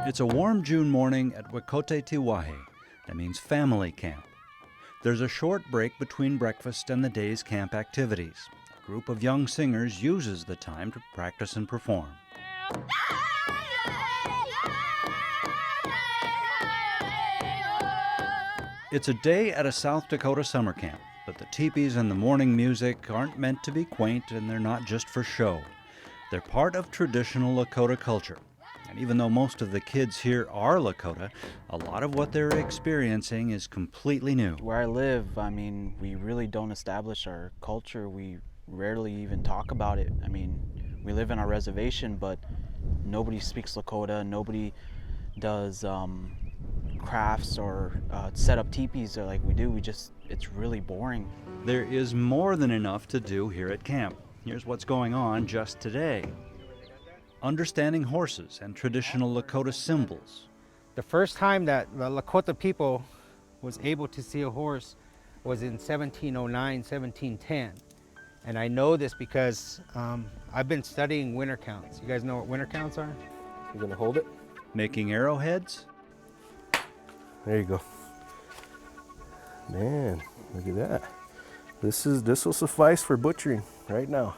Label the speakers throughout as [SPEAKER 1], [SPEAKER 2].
[SPEAKER 1] It's a warm June morning at Wikote Tiwahe. That means family camp. There's a short break between breakfast and the day's camp activities. A group of young singers uses the time to practice and perform. It's a day at a South Dakota summer camp, but the teepees and the morning music aren't meant to be quaint, and they're not just for show. They're part of traditional Lakota culture. And even though most of the kids here are Lakota, a lot of what they're experiencing is completely new.
[SPEAKER 2] Where I live, we really don't establish our culture. We rarely even talk about it. We live in our reservation, but nobody speaks Lakota. Nobody does crafts or set up teepees like we do. It's really boring.
[SPEAKER 1] There is more than enough to do here at camp. Here's what's going on just today. Understanding horses and traditional Lakota symbols.
[SPEAKER 3] The first time that the Lakota people was able to see a horse was in 1709, 1710. And I know this because I've been studying winter counts. You guys know what winter counts are?
[SPEAKER 4] You're gonna hold it?
[SPEAKER 1] Making arrowheads.
[SPEAKER 4] There you go. Man, look at that. This will suffice for butchering right now.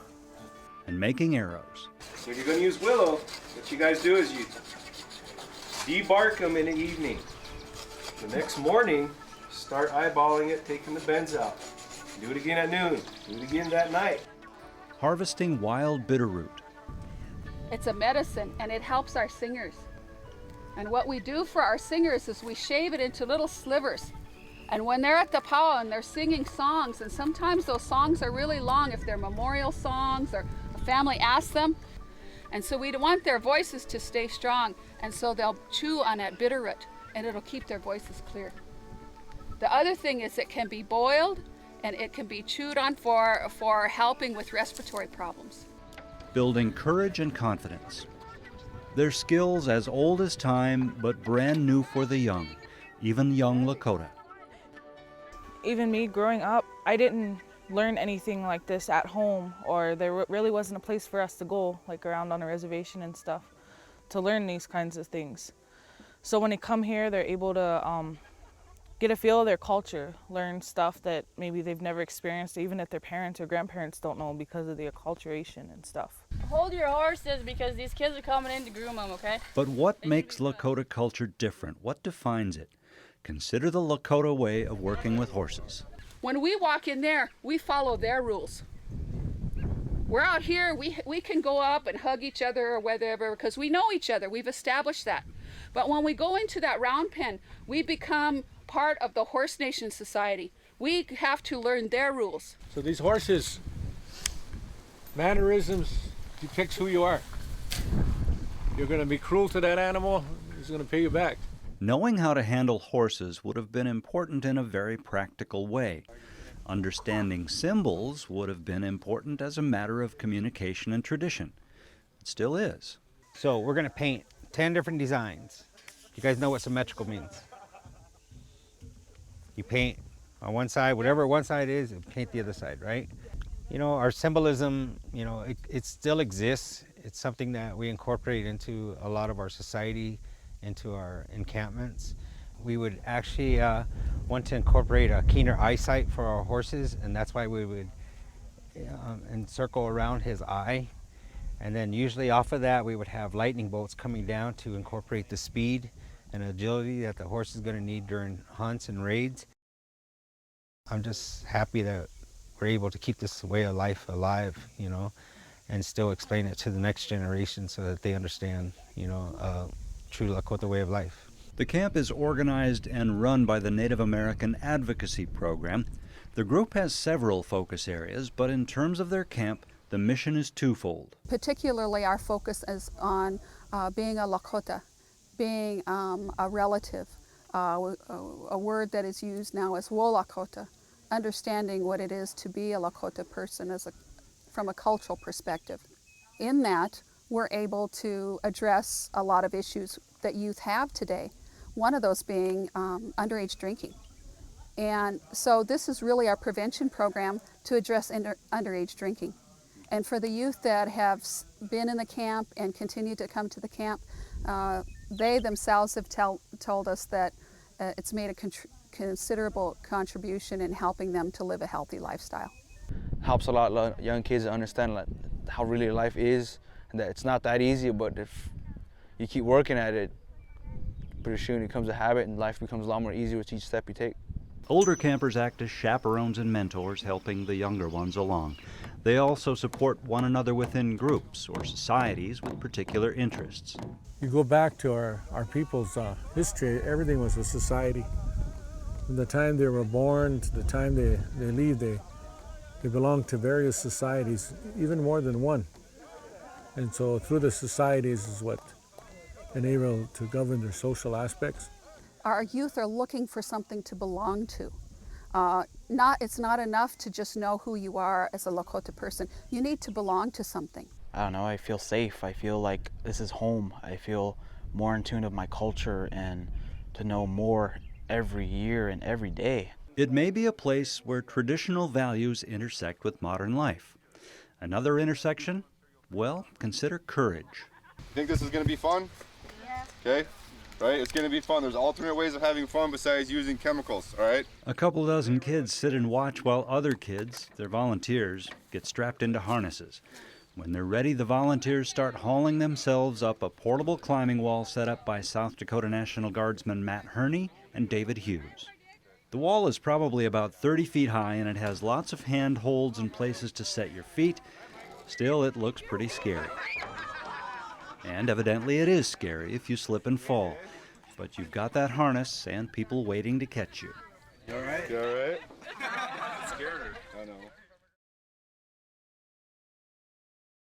[SPEAKER 1] And making arrows.
[SPEAKER 4] So if you're gonna use willow, what you guys do is you debark them in the evening. The next morning, start eyeballing it, taking the bends out. Do it again at noon. Do it again that night.
[SPEAKER 1] Harvesting wild bitterroot.
[SPEAKER 5] It's a medicine, and it helps our singers. And what we do for our singers is we shave it into little slivers. And when they're at the powwow and they're singing songs, and sometimes those songs are really long if they're memorial songs or a family asks them. And so we want their voices to stay strong, and so they'll chew on that bitterroot, and it'll keep their voices clear. The other thing is it can be boiled, and it can be chewed on for helping with respiratory problems.
[SPEAKER 1] Building courage and confidence. They're skills as old as time, but brand new for the young, even young Lakota.
[SPEAKER 6] Even me growing up, I didn't learn anything like this at home, or there really wasn't a place for us to go, like around on a reservation and stuff, to learn these kinds of things. So when they come here, they're able to get a feel of their culture, learn stuff that maybe they've never experienced, even if their parents or grandparents don't know because of the acculturation and stuff.
[SPEAKER 7] Hold your horses because these kids are coming in to groom them, okay?
[SPEAKER 1] But what makes Lakota culture different? What defines it? Consider the Lakota way of working with horses.
[SPEAKER 5] When we walk in there, we follow their rules. We're out here, we can go up and hug each other or whatever because we know each other. We've established that. But when we go into that round pen, we become part of the Horse Nation Society. We have to learn their rules.
[SPEAKER 8] So these horses, mannerisms, depicts who you are. You're going to be cruel to that animal, he's going to pay you back.
[SPEAKER 1] Knowing how to handle horses would have been important in a very practical way. Understanding symbols would have been important as a matter of communication and tradition. It still is.
[SPEAKER 3] So we're gonna paint 10 different designs. You guys know what symmetrical means? You paint on one side, whatever one side is, and paint the other side, right? You know, our symbolism, it still exists. It's something that we incorporate into a lot of our society, into our encampments. We would actually want to incorporate a keener eyesight for our horses, and that's why we would encircle around his eye. And then usually off of that, we would have lightning bolts coming down to incorporate the speed and agility that the horse is going to need during hunts and raids. I'm just happy that we're able to keep this way of life alive, and still explain it to the next generation so that they understand, true Lakota way of life.
[SPEAKER 1] The camp is organized and run by the Native American Advocacy Program. The group has several focus areas, but in terms of their camp, the mission is twofold.
[SPEAKER 5] Particularly our focus is on being a Lakota, being a relative, a word that is used now as wo Lakota, understanding what it is to be a Lakota person from a cultural perspective. In that, we're able to address a lot of issues that youth have today, one of those being underage drinking. And so this is really our prevention program to address underage drinking. And for the youth that have been in the camp and continue to come to the camp, they themselves have told us that it's made a considerable contribution in helping them to live a healthy lifestyle.
[SPEAKER 2] Helps a lot of young kids to understand like, how really life is, and that it's not that easy, but if you keep working at it, pretty soon it becomes a habit and life becomes a lot more easy with each step you take.
[SPEAKER 1] Older campers act as chaperones and mentors, helping the younger ones along. They also support one another within groups or societies with particular interests.
[SPEAKER 9] You go back to our people's history, everything was a society. From the time they were born to the time they leave, they belong to various societies, even more than one. And so through the societies is what enabled to govern their social aspects.
[SPEAKER 5] Our youth are looking for something to belong to. It's not enough to just know who you are as a Lakota person. You need to belong to something.
[SPEAKER 2] I don't know, I feel safe. I feel like this is home. I feel more in tune with my culture and to know more every year and every day.
[SPEAKER 1] It may be a place where traditional values intersect with modern life. Another intersection? Well, consider courage.
[SPEAKER 10] Think this is going to be fun? Yeah. Okay. Right? It's going to be fun. There's alternate ways of having fun besides using chemicals, all right?
[SPEAKER 1] A couple dozen kids sit and watch while other kids, they're volunteers, get strapped into harnesses. When they're ready, the volunteers start hauling themselves up a portable climbing wall set up by South Dakota National Guardsmen Matt Herney and David Hughes. The wall is probably about 30 feet high and it has lots of handholds and places to set your feet. Still, it looks pretty scary. And evidently it is scary if you slip and fall. But you've got that harness and people waiting to catch you.
[SPEAKER 10] You all right? You all right? Scared her. I know.